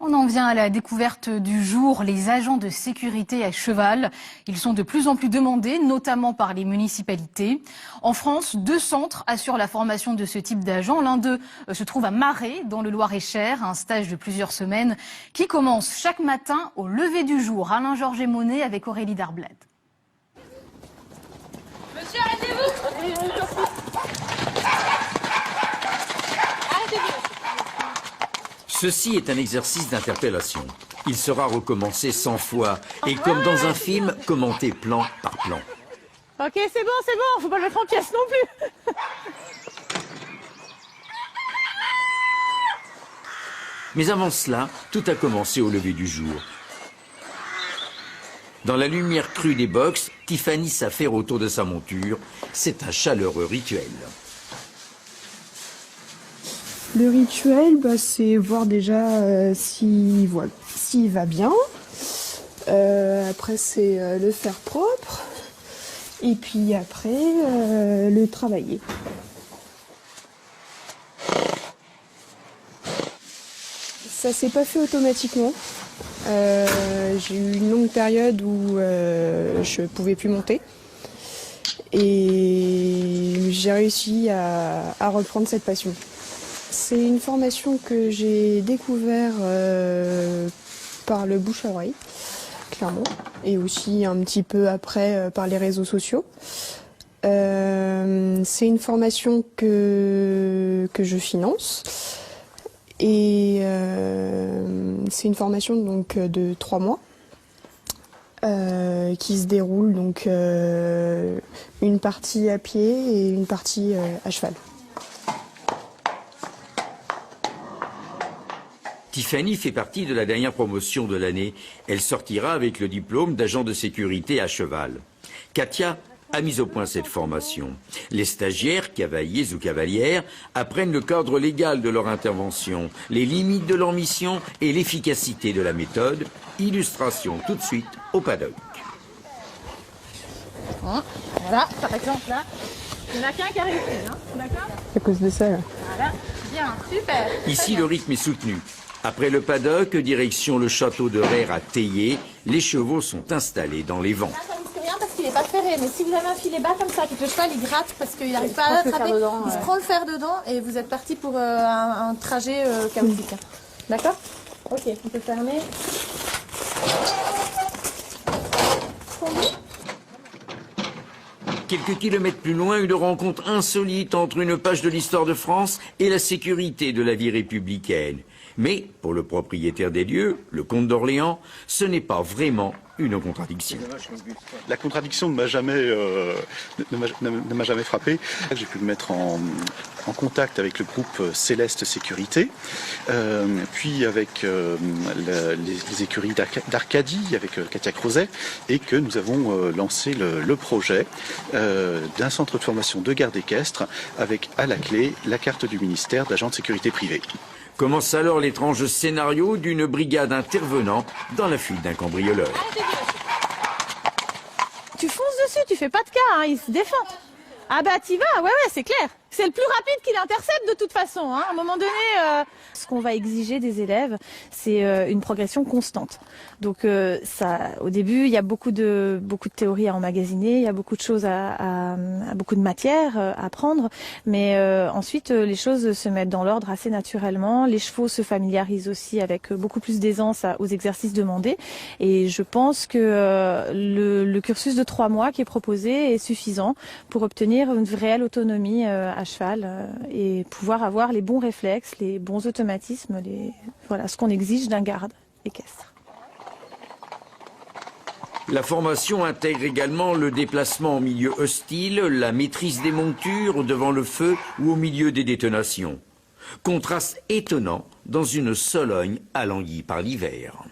On en vient à la découverte du jour, les agents de sécurité à cheval. Ils sont de plus en plus demandés, notamment par les municipalités. En France, 2 centres assurent la formation de ce type d'agents. L'un d'eux se trouve à Marais, dans le Loir-et-Cher, un stage de plusieurs semaines qui commence chaque matin au lever du jour. Alain-Georges Monet avec Aurélie Darblade. Monsieur, arrêtez-vous! Ceci est un exercice d'interpellation. Il sera recommencé 100 fois et comme dans un film, commenté plan par plan. Ok, c'est bon, faut pas le mettre en pièces non plus. Mais avant cela, tout a commencé au lever du jour. Dans la lumière crue des box, Tiffany s'affaire autour de sa monture. C'est un chaleureux rituel. Le rituel, c'est voir déjà s'il va bien. Après, c'est le faire propre. Et puis après, le travailler. Ça s'est pas fait automatiquement. J'ai eu une longue période où je pouvais plus monter. Et j'ai réussi à reprendre cette passion. C'est une formation que j'ai découvert par le bouche à oreille, clairement, et aussi un petit peu après par les réseaux sociaux. C'est une formation que je finance et c'est une formation donc de 3 mois qui se déroule donc une partie à pied et une partie à cheval. Tiffany fait partie de la dernière promotion de l'année. Elle sortira avec le diplôme d'agent de sécurité à cheval. Katia a mis au point cette formation. Les stagiaires, cavaliers ou cavalières, apprennent le cadre légal de leur intervention, les limites de leur mission et l'efficacité de la méthode. Illustration tout de suite au paddock. Voilà, par exemple là, il n'y en a qu'un qui a réussi, hein, d'accord? À cause de ça, là. Voilà, bien, super. Ici, le rythme est soutenu. Après le paddock, direction le château de Reyre à Théier, les chevaux sont installés dans les vents. Là, ça risque rien parce qu'il n'est pas ferré, mais si vous avez un filet bas comme ça, puis que le cheval il gratte parce qu'il n'arrive pas à l'attraper, il se prend le fer dedans et vous êtes parti pour un trajet chaotique. D'accord? Ok, on peut fermer. Quelques kilomètres plus loin, une rencontre insolite entre une page de l'histoire de France et la sécurité de la vie républicaine. Mais, pour le propriétaire des lieux, le comte d'Orléans, ce n'est pas vraiment une contradiction. La contradiction ne m'a jamais frappé. J'ai pu me mettre en contact avec le groupe Céleste Sécurité, puis avec les écuries d'Arcadie, avec Katia Crozet, et que nous avons lancé le projet d'un centre de formation de garde équestre avec à la clé la carte du ministère d'agent de sécurité privée. Commence alors l'étrange scénario d'une brigade intervenant dans la fuite d'un cambrioleur. Tu fonces dessus, tu fais pas de cas, hein, il se défend. Ah bah t'y vas, ouais, c'est clair. C'est le plus rapide qu'il intercepte de toute façon. Hein. À un moment donné, ce qu'on va exiger des élèves, c'est une progression constante. Donc ça, au début, il y a beaucoup de théories à emmagasiner, il y a beaucoup de choses beaucoup de matières à apprendre, mais ensuite les choses se mettent dans l'ordre assez naturellement. Les chevaux se familiarisent aussi avec beaucoup plus d'aisance aux exercices demandés, et je pense que le cursus de 3 mois qui est proposé est suffisant pour obtenir une réelle autonomie à cheval et pouvoir avoir les bons réflexes, les bons automatismes, voilà ce qu'on exige d'un garde équestre. La formation intègre également le déplacement en milieu hostile, la maîtrise des montures devant le feu ou au milieu des détonations. Contraste étonnant dans une Sologne alanguie par l'hiver.